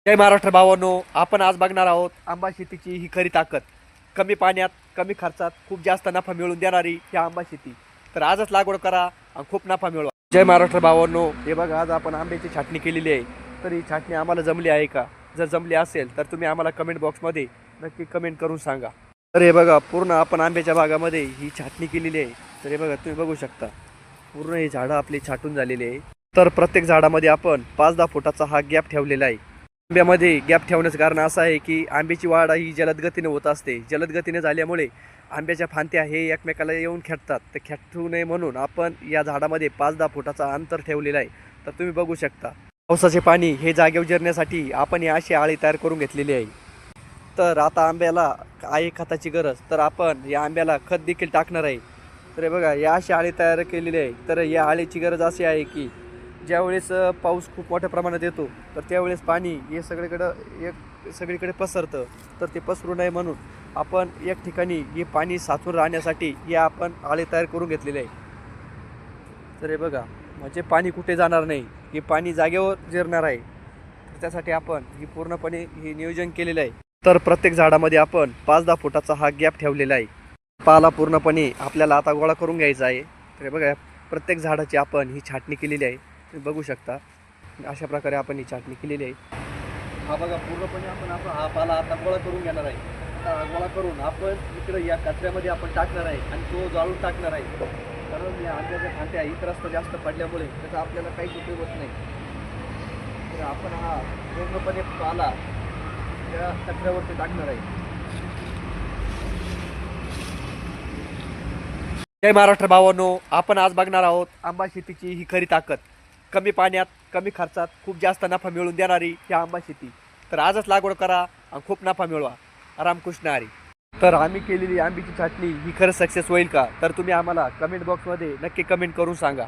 जय महाराष्ट्र भावांनो, आपण आज बघणार आहोत आंबा शेतीची ही खरी ताकद. कमी पाण्यात कमी खर्चात खूप जास्त नफा मिळवून देणारी ही आंबा शेती. तर आजच लागवड करा आणि खूप नफा मिळवा. जय महाराष्ट्र भावांनो, हे बघा आज आपण आंब्याची छाटणी केलेली आहे. तर ही छाटणी आम्हाला जमली आहे का? जर जमली असेल तर तुम्ही आम्हाला कमेंट बॉक्समध्ये नक्की कमेंट करून सांगा. तर हे बघा पूर्ण आपण आंब्याच्या बागामध्ये ही छाटणी केलेली आहे. तर हे बघा तुम्ही बघू शकता पूर्ण हे झाडं आपली छाटून झालेली आहे. तर प्रत्येक झाडामध्ये आपण 5-10 फुटाचा हा गॅप ठेवलेला आहे. आंब्यामध्ये गॅप ठेवण्याचं कारण असं आहे की आंब्याची वाढ ही जलद गतीने होत असते. जलद गतीने झाल्यामुळे आंब्याच्या फांद्या हे एकमेकाला येऊन खेटतात. तर खेटू नये म्हणून आपण या झाडामध्ये 5-10 फुटाचा अंतर ठेवलेला आहे. तर तुम्ही बघू शकता पावसाचे पाणी हे जागेवर जिरण्यासाठी आपण ही अशी आळी तयार करून घेतलेली आहे. तर आता आंब्याला आहे खताची गरज, तर आपण या आंब्याला खत देखील टाकणार आहे. तर हे बघा या अशी आळी तयार केलेली आहे. तर या आळीची गरज अशी आहे की ज्यावेळेस पाऊस खूप मोठ्या प्रमाणात येतो तर त्यावेळेस पाणी हे सगळीकडे पसरतं. तर ते पसरू नये म्हणून आपण एक ठिकाणी हे पाणी साचून राहण्यासाठी हे आपण आळे तयार करून घेतलेले आहे. तर हे बघा म्हणजे पाणी कुठे जाणार नाही, हे पाणी जागेवर जिरणार आहे. तर त्यासाठी आपण ही पूर्णपणे हे नियोजन केलेलं आहे. तर प्रत्येक झाडामध्ये आपण 5-10 फुटाचा हा गॅप ठेवलेला आहे. पाला पूर्णपणे आपल्याला आता गोळा करून घ्यायचा आहे. तर हे बघा प्रत्येक झाडाची आपण ही छाटणी केलेली आहे. तुम्ही बघू शकता अशा प्रकारे आपण ही छाटणी केलेली आहे. हा बघा पूर्णपणे आपण हा पाला आता गोळा करून घेणार आहे. आता गोळा करून आपण इकडे या कचऱ्यामध्ये आपण टाकणार आहे आणि तो जाळून टाकणार आहे. कारण या आंब्याच्या फांद्या इतरस्त जास्त पडल्यामुळे त्याचा आपल्याला काहीच उपयोग होत नाही. तर आपण हा पूर्णपणे पाला त्या कचऱ्यावरती टाकणार आहे. जय महाराष्ट्र भावांनो, आपण आज बघणार आहोत आंबा शेतीची ही खरी ताकद. कमी पाण्यात कमी खर्चात खूप जास्त नफा मिळवून देणारी ही आंबा शेती. तर आजच लागवड करा आणि खूप नफा मिळवा. रामकृष्ण हरी. तर आम्ही केलेली आंब्याची छाटणी ही खरंच सक्सेस होईल का? तर तुम्ही आम्हाला कमेंट बॉक्समध्ये नक्की कमेंट करून सांगा.